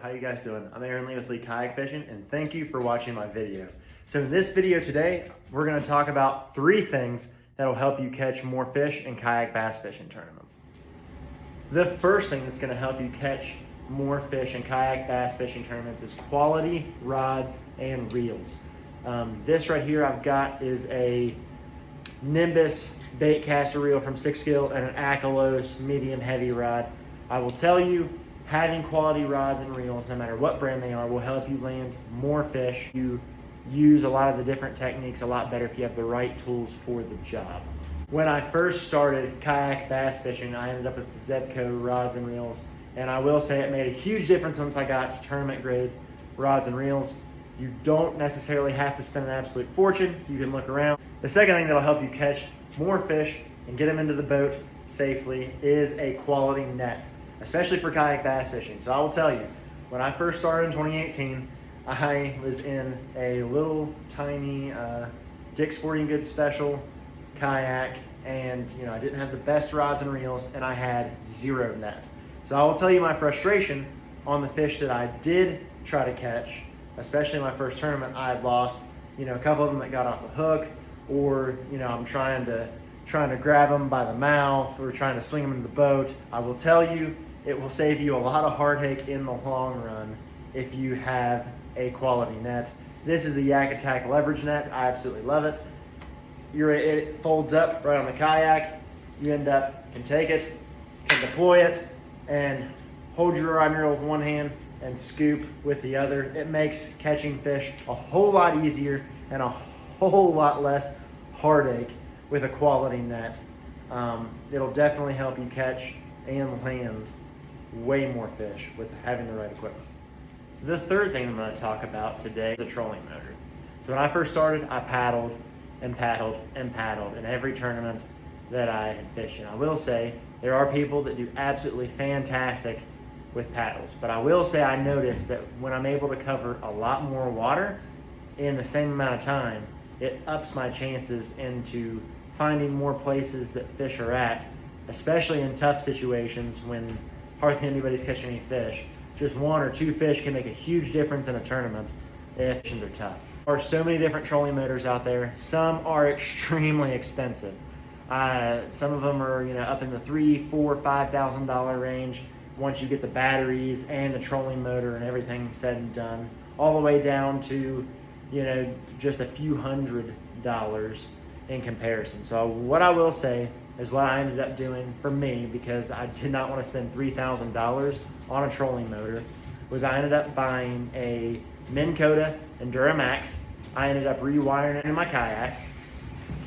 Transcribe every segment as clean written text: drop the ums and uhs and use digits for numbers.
how you guys doing? I'm Lee with Lee Kayak Fishing, and thank you for watching my video. So in this video today, we're gonna talk about 3 things that'll help you catch more fish in kayak bass fishing tournaments. The first thing that's gonna help you catch more fish in kayak bass fishing tournaments is quality rods and reels. This right here I've got is a Nimbus bait caster reel from 6 Gill and an Akalos medium heavy rod. I will tell you, having quality rods and reels, no matter what brand they are, will help you land more fish. You use a lot of the different techniques a lot better if you have the right tools for the job. When I first started kayak bass fishing, I ended up with Zebco rods and reels, and I will say it made a huge difference once I got to tournament grade rods and reels. You don't necessarily have to spend an absolute fortune. You can look around. The second thing that'll help you catch more fish and get them into the boat safely is a quality net, especially for kayak bass fishing. So I will tell you, when I first started in 2018, I was in a little tiny Dick's Sporting Goods special kayak, and I didn't have the best rods and reels, and I had 0 net. So I will tell you my frustration on the fish that I did try to catch, especially in my first tournament. I had lost, a couple of them that got off the hook, or I'm trying to grab them by the mouth or trying to swing them into the boat. I will tell you, it will save you a lot of heartache in the long run if you have a quality net. This is the Yak Attack leverage net. I absolutely love it. It folds up right on the kayak. You can take it, can deploy it, and hold your rod and reel with one hand and scoop with the other. It makes catching fish a whole lot easier and a whole lot less heartache with a quality net. It'll definitely help you catch and land way more fish with having the right equipment. The third thing I'm going to talk about today is a trolling motor. So when I first started, I paddled and paddled and paddled in every tournament that I had fished in. I will say there are people that do absolutely fantastic with paddles, but I will say I noticed that when I'm able to cover a lot more water in the same amount of time, it ups my chances into finding more places that fish are at, especially in tough situations when hardly anybody's catching any fish. Just 1 or 2 fish can make a huge difference in a tournament if conditions are tough. There are so many different trolling motors out there. Some are extremely expensive. Some of them are up in the $3,000, $4,000, $5,000 range once you get the batteries and the trolling motor and everything said and done, all the way down to just a few $100s in comparison. So what I will say is what I ended up doing for me, because I did not want to spend $3,000 on a trolling motor, was I ended up buying a Minn Kota Enduramax. I ended up rewiring it in my kayak,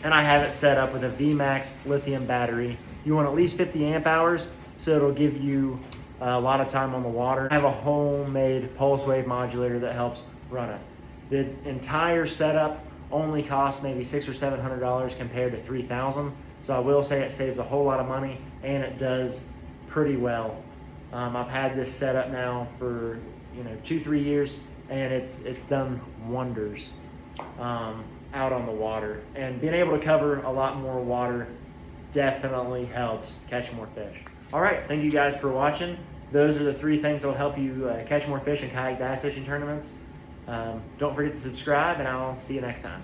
and I have it set up with a VMAX lithium battery. You want at least 50 amp hours, so it'll give you a lot of time on the water. I have a homemade pulse wave modulator that helps run it. The entire setup only costs maybe $600 or $700 compared to $3,000. So I will say it saves a whole lot of money, and it does pretty well. I've had this set up now for 2-3 years, and it's done wonders out on the water. And being able to cover a lot more water definitely helps catch more fish. All right, thank you guys for watching. Those are the 3 things that will help you catch more fish in kayak bass fishing tournaments. Don't forget to subscribe, and I'll see you next time.